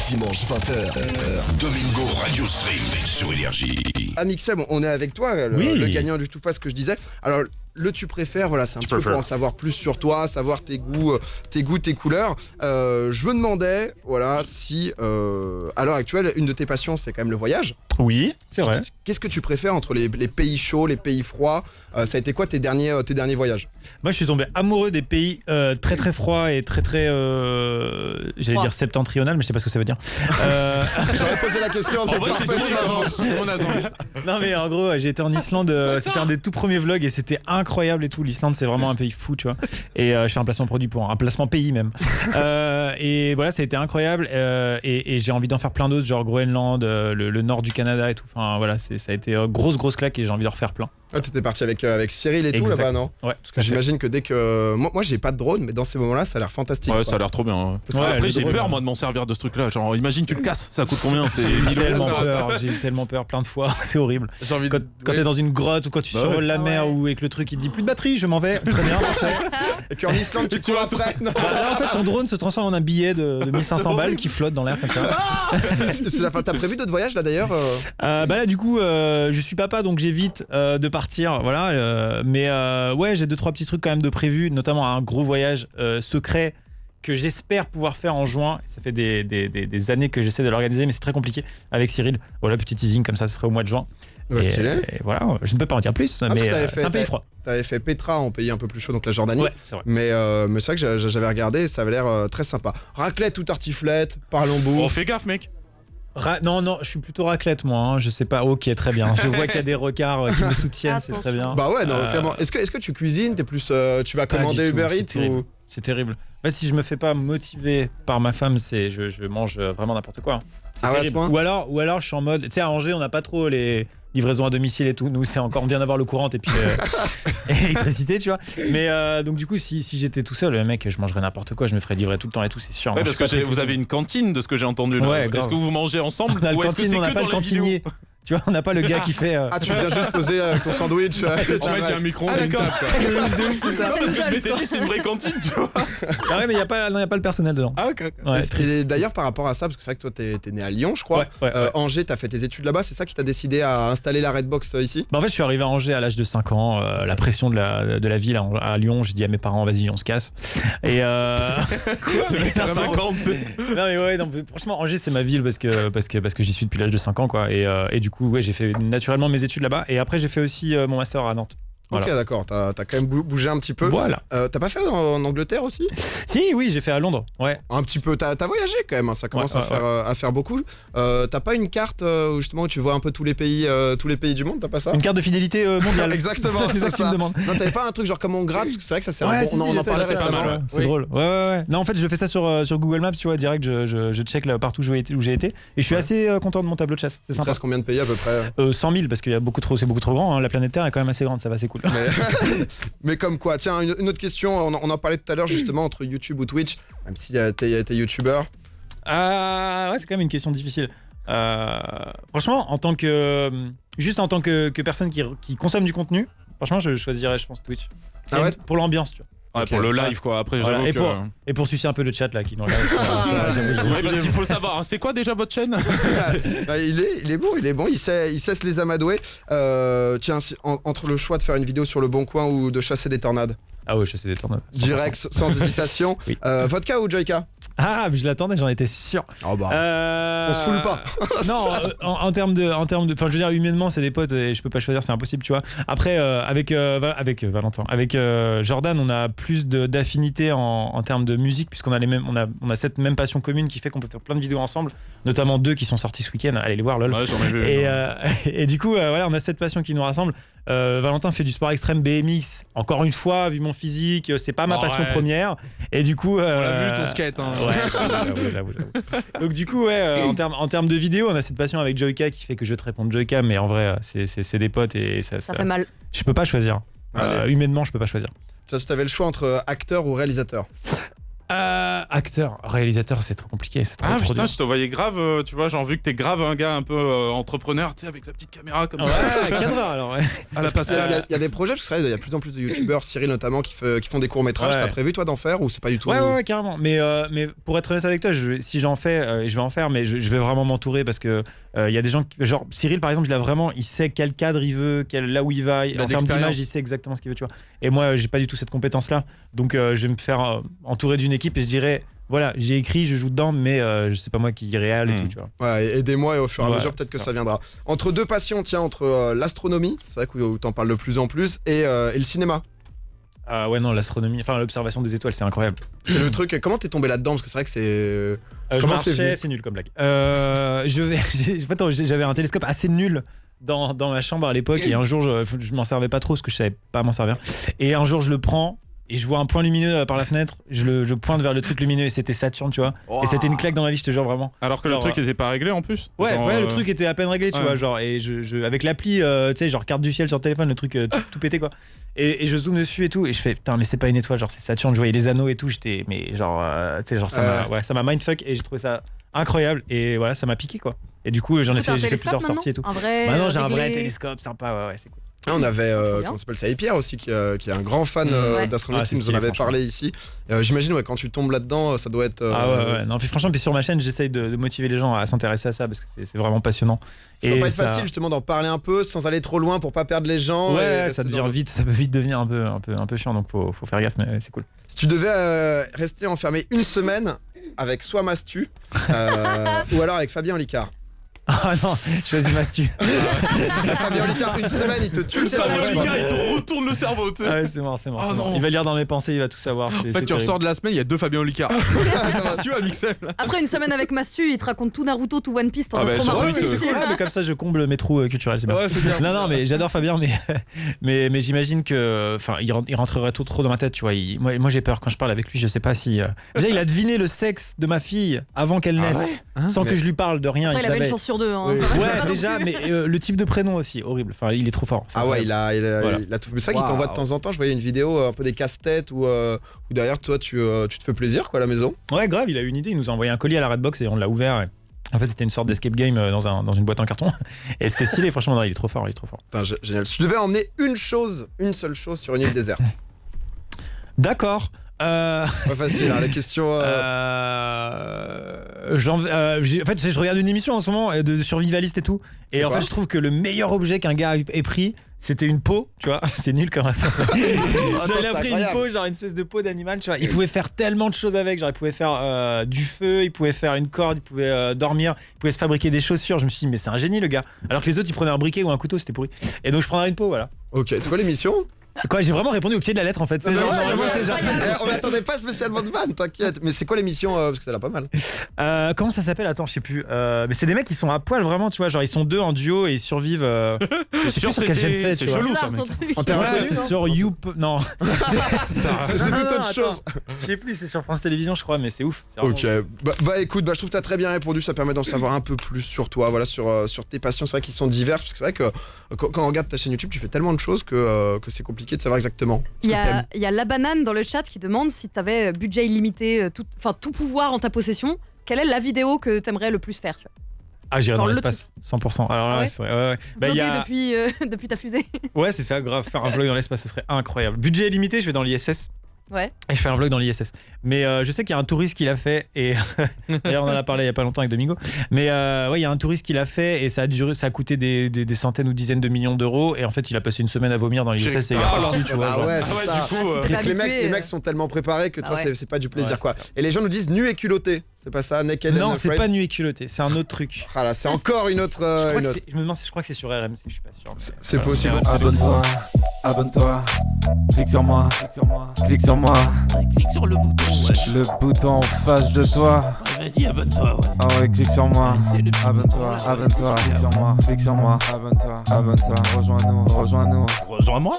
dimanche 20h. Domingo Radio Stream sur Énergie. Amixem, on est avec toi, le gagnant du Tout Face que je disais. Alors, le tu préfères, voilà, c'est un petit peu pour en savoir plus sur toi, savoir tes goûts, tes couleurs. Je me demandais, voilà, si à l'heure actuelle, une de tes passions, c'est quand même le voyage. Oui, c'est vrai. Qu'est-ce que tu préfères entre les pays chauds, les pays froids? Ça a été quoi tes derniers voyages? Moi, je suis tombé amoureux des pays très très froids et très très, j'allais dire septentrional, mais je sais pas ce que ça veut dire. J'aurais posé la question. En vrai, c'est mon agent. Non mais en gros, j'ai été en Islande, c'était un des tout premiers vlogs et c'était incroyable et tout. L'Islande, c'est vraiment un pays fou, tu vois. Et je fais un placement produit pour un placement pays même. Et voilà, ça a été incroyable et j'ai envie d'en faire plein d'autres, genre Groenland, le nord du Canada et tout. Enfin voilà, ça a été grosse claque et j'ai envie d'en refaire plein. Ah, t'étais parti avec Cyril et tout Exact. là-bas, non? Ouais. Parce que j'imagine que dès que... Moi j'ai pas de drone, mais dans ces moments-là, ça a l'air fantastique. Ouais, quoi. ça a l'air trop bien. Hein. Ouais, Après, j'ai drone, peur, moi, de m'en servir de ce truc-là. Genre, imagine, tu le casses, ça coûte combien? J'ai eu tellement peur plein de fois, c'est horrible. Quand t'es dans une grotte ou quand tu survoles la mer ou et que le truc il dit plus de batterie, je m'en vais. Très bien, parfait. Et qu'en Islande, tu cours après. Non. Là, en fait, ton drone se transforme en un billet de 1500 balles qui flotte dans l'air comme ça. C'est la fin. T'as prévu d'autres voyages là d'ailleurs? Bah là, du coup, je suis papa, donc j'évite de partir, voilà. Mais ouais, j'ai 2-3 petits trucs quand même de prévus, notamment un gros voyage secret que j'espère pouvoir faire en juin. Ça fait des années que j'essaie de l'organiser, mais c'est très compliqué avec Cyril. Voilà, petit teasing comme ça, ce serait au mois de juin. Et voilà, je ne peux pas en dire plus, mais c'est un pays froid. T'avais fait Petra en pays un peu plus chaud, donc la Jordanie. Ouais, c'est vrai. Mais c'est vrai que j'avais regardé et ça avait l'air très sympa. Raclette ou tartiflette, parlons bouffe. Oh, fais gaffe, mec. Non, je suis plutôt raclette moi, hein. Je sais pas, ok, très bien. Je vois qu'il y a des recards qui me soutiennent, c'est très bien. Bah ouais, non, clairement. Est-ce que tu cuisines? T'es plus, tu vas commander Uber Eats ou... C'est terrible. Bah, si je me fais pas motiver par ma femme, je mange vraiment n'importe quoi. C'est terrible. Ou alors je suis en mode, tu sais, à Angers, on n'a pas trop les livraisons à domicile et tout. Nous, c'est encore, on vient d'avoir le courant et puis l'électricité, tu vois. Mais donc du coup, si j'étais tout seul, le mec, je mangerais n'importe quoi, je me ferais livrer tout le temps et tout, c'est sûr. Ouais, parce que vous avez une cantine de ce que j'ai entendu. Ouais, est-ce que vous mangez ensemble? On a le ou est-ce que cantine, c'est on n'a que pas dans le les cantinier. vidéos? Tu vois, on n'a pas le gars qui fait. Ah, tu viens juste poser ton sandwich. En fait, il y a un micro, une table. C'est ça. Non, parce que je m'étais dit, c'est une vraie cantine, tu vois. Ah ouais, mais il n'y a pas le personnel dedans. Ah, ok. Ouais, Et d'ailleurs, par rapport à ça, parce que c'est vrai que toi, t'es né à Lyon, je crois. Ouais. Angers, t'as fait tes études là-bas, c'est ça qui t'a décidé à installer la Redbox ici? Bah en fait, je suis arrivé à Angers à l'âge de 5 ans. La pression de la ville à Lyon, j'ai dit à mes parents, vas-y, on se casse. Et Quoi? T'as 50, non mais ouais, non, franchement, Angers c'est ma ville parce que j'y suis depuis l'âge de 5 ans quoi. Et du coup, ouais, j'ai fait naturellement mes études là-bas. Et après, j'ai fait aussi mon master à Nantes. Voilà. Ok, d'accord, t'as quand même bougé un petit peu. Voilà. T'as pas fait en Angleterre aussi? Oui, j'ai fait à Londres. Ouais. Un petit peu, t'as voyagé quand même, hein, ça commence à faire beaucoup. T'as pas une carte où justement où tu vois un peu tous les pays du monde, t'as pas ça? Une carte de fidélité mondiale. Exactement, c'est ça que tu me demandes. Non, t'avais pas un truc genre comme on gratte, parce que c'est vrai que ça sert Ouais, on en parlait récemment. C'est drôle. Ouais. Non, en fait, je fais ça sur Google Maps, tu vois, direct, je check là, partout où j'ai été. Et je suis assez content de mon tableau de chasse. C'est sympa. Il reste combien de pays à peu près? 100 000 parce qu'il y a c'est beaucoup trop grand. Hein. La planète Terre est quand même assez grande, ça va, c'est cool. Mais comme quoi, tiens, une autre question, on en parlait tout à l'heure justement entre YouTube ou Twitch, même si t'es youtubeur. Ouais, c'est quand même une question difficile. Franchement, en tant que personne qui consomme du contenu, franchement, je choisirais, je pense, Twitch. Ah ouais, pour l'ambiance, tu vois. Ouais, Okay. Pour le live, quoi. Après, Voilà. j'avoue que... Et pour sucer un peu le chat, là, qui dans le live. Ouais, parce qu'il faut le savoir. Hein. C'est quoi déjà votre chaîne? Il est bon, il sait se les amadouer. Tiens, entre le choix de faire une vidéo sur le Bon Coin ou de chasser des tornades. Ah ouais, chasser des tornades. 100%. Direct, sans hésitation. Oui. Vodka ou Joyka? Ah, mais je l'attendais, j'en étais sûr. Oh bah, on se foule pas. Non, en termes de, enfin, je veux dire, humainement, c'est des potes et je peux pas choisir, c'est impossible, tu vois. Après, avec Valentin, avec Jordan, on a plus d'affinité en termes de musique puisqu'on a on a cette même passion commune qui fait qu'on peut faire plein de vidéos ensemble, notamment 2 qui sont sortis ce week-end. Allez les voir, lol. Ouais, j'en ai vu. Et du coup, voilà, on a cette passion qui nous rassemble. Valentin fait du sport extrême BMX. Encore une fois, vu mon physique, c'est pas ma passion première. Et du coup, on l'a vu ton skate. Hein. Ouais, j'avoue. Donc du coup, ouais, en termes de vidéo, on a cette passion avec Joyka qui fait que je te réponds Joyka, mais en vrai, c'est des potes et ça fait mal. Je peux pas choisir. Humainement, je peux pas choisir. Si t'avais le choix entre acteur ou réalisateur? Acteur, réalisateur, c'est trop compliqué, c'est trop putain, dur. je te voyais grave, tu vois, genre vu que t'es grave un gars un peu entrepreneur, tu sais, avec la petite caméra comme ça. Ouais, cadreur alors, ouais. À la Pascal. Il y a des projets, parce que il y a de plus en plus de youtubeurs, Cyril notamment, qui font des courts-métrages. Ouais. T'as prévu, toi, d'en faire ou c'est pas du tout? Ouais, carrément. Mais pour être honnête avec toi, si j'en fais, je vais en faire, mais je vais vraiment m'entourer parce que il y a des gens, genre Cyril par exemple, il sait quel cadre il veut, là où il va. En termes d'image, il sait exactement ce qu'il veut, tu vois. Et moi, j'ai pas du tout cette compétence-là. Donc, je vais me faire entourer d'une équipe et je dirais. Voilà, j'ai écrit, je joue dedans, mais je sais pas moi qui réal et tout, tu vois. Ouais, aidez-moi et au fur et à mesure, peut-être que ça ça viendra. Entre deux passions, tiens, entre l'astronomie, c'est vrai où t'en parles de plus en plus, et le cinéma. Ouais, non, l'astronomie, enfin l'observation des étoiles, c'est incroyable. C'est le truc, comment t'es tombé là-dedans? Parce que c'est vrai que c'est. Je marchais, c'est nul comme blague. J'avais un télescope assez nul dans ma chambre à l'époque, et un jour, je m'en servais pas trop parce que je savais pas m'en servir. Et un jour, je le prends. Et je vois un point lumineux par la fenêtre, je pointe vers le truc lumineux et c'était Saturne, tu vois. Wow. Et c'était une claque dans ma vie, je te jure vraiment. Alors que le truc était pas réglé en plus. Ouais, le truc était à peine réglé, tu vois, genre et avec l'appli, tu sais, genre carte du ciel sur le téléphone, le truc tout pété quoi. Et je zoome dessus et tout et je fais putain mais c'est pas une étoile, genre c'est Saturne, je voyais les anneaux et tout, j'étais mais genre tu sais genre ça m'a mindfuck et j'ai trouvé ça incroyable et voilà, ça m'a piqué quoi. Et du coup, j'ai fait plusieurs sorties et tout. Maintenant, j'ai un vrai télescope sympa, ouais, c'est cool. On avait, comment s'appelle ça, Pierre aussi, qui est un grand fan d'astronomie, qui nous en avait parlé ici. J'imagine, quand tu tombes là-dedans, ça doit être. Ouais. Non, puis franchement, sur ma chaîne, j'essaye de motiver les gens à s'intéresser à ça parce que c'est vraiment passionnant. Ça peut pas être facile justement d'en parler un peu sans aller trop loin pour pas perdre les gens. Ouais, ça peut vite devenir un peu chiant, donc faut faire gaffe, mais c'est cool. Si tu devais rester enfermé une semaine avec soit Mastu ou alors avec Fabien Olicard. Ah non, je choisis Mastu. Fabien Olicard, une semaine, il te tue. Fabien Olicard, il te retourne le cerveau, tu sais. Ah ouais, c'est mort. Il va lire dans mes pensées, il va tout savoir. En fait, tu ressors de la semaine, il y a 2 Fabien Olicard. Tu vois, Mixel. Après une semaine avec Mastu, il te raconte tout Naruto, tout One Piece, t'en as trop marre. Mais comme ça, je comble mes trous culturels, c'est bien. Ouais, c'est bien. Non, mais j'adore Fabien, mais j'imagine que, enfin, il rentrerait trop dans ma tête, tu vois. Moi, j'ai peur quand je parle avec lui, je sais pas si. Déjà, il a deviné le sexe de ma fille avant qu'elle naisse, sans que je lui parle de rien. Après, il avait une chance sur 2. Ouais, déjà, mais le type de prénom aussi, horrible. Enfin, il est trop fort. Ah ouais, il a tout. Mais c'est vrai qu'il t'envoie de temps en temps. Je voyais une vidéo un peu des casse-têtes où derrière toi tu te fais plaisir quoi à la maison. Ouais, grave. Il a eu une idée. Il nous a envoyé un colis à la Redbox et on l'a ouvert. En fait, c'était une sorte d'escape game dans une boîte en carton. Et c'était stylé. Franchement, non, il est trop fort. Putain, génial. Si tu devais emmener une seule chose sur une île déserte. D'accord. Pas facile, hein, la question. En fait, je regarde une émission en ce moment de survivaliste et tout. Et en fait, je trouve que le meilleur objet qu'un gars ait pris, c'était une peau, tu vois. C'est nul quand même. Il a pris une peau, genre une espèce de peau d'animal, tu vois. Il pouvait faire tellement de choses avec. Genre, il pouvait faire du feu, il pouvait faire une corde, il pouvait dormir, il pouvait se fabriquer des chaussures. Je me suis dit, mais c'est un génie le gars. Alors que les autres, ils prenaient un briquet ou un couteau, c'était pourri. Et donc, je prendrais une peau, voilà. Ok, c'est quoi l'émission ? Quoi, j'ai vraiment répondu au pied de la lettre en fait. On n'attendait pas spécialement de vanne, t'inquiète. Mais c'est quoi l'émission parce que ça a l'air pas mal. Comment ça s'appelle? Attends, je sais plus. Mais c'est des mecs qui sont à poil vraiment, tu vois. Genre ils sont 2 en duo et ils survivent. Je sais plus sur quelle chaîne c'est chelou ça. C'est sur Youp. Non. C'est toute autre chose. Je sais plus, c'est sur France Télévisions, je crois, mais c'est ouf. Ok. Bah écoute, je trouve que t'as très bien répondu. Ça permet d'en savoir un peu plus sur toi, voilà, sur tes passions. C'est vrai qu'ils sont diverses parce que c'est vrai que quand on regarde ta chaîne YouTube, tu fais tellement de choses que c'est compliqué de savoir exactement. Il y a La Banane dans le chat qui demande si tu avais budget illimité, tout pouvoir en ta possession, quelle est la vidéo que tu aimerais le plus faire, tu vois? Ah, j'irai dans l'espace, 100%. Alors là, c'est vrai. Vlogger depuis ta fusée. Ouais, c'est ça, grave. Faire un vlog dans l'espace, ce serait incroyable. Budget illimité, je vais dans l'ISS. Ouais. Et je fais un vlog dans l'ISS. Mais je sais qu'il y a un touriste qui l'a fait et d'ailleurs on en a parlé il y a pas longtemps avec Domingo. Mais ouais, il y a un touriste qui l'a fait et ça a coûté des centaines ou dizaines de millions d'euros et en fait il a passé une semaine à vomir dans l'ISS et il est parti, tu vois. Ah ouais, c'est ça. Du coup, les mecs sont tellement préparés que toi c'est pas du plaisir quoi. Et les gens nous disent nu et culotté. C'est pas ça, naked and non, afraid. c'est pas nu et culotté, c'est un autre truc. Voilà, c'est encore une autre. Je me demande si je crois que c'est sur RMC, je suis pas sûr. C'est possible. Abonne-toi, clique sur moi, clique sur moi. Clique sur le bouton, ouais. Le bouton en face de toi. Vas-y, abonne-toi, ouais. Ah ouais, clique sur moi. Abonne-toi, clique sur moi, abonne-toi, rejoins-nous. Rejoins-moi.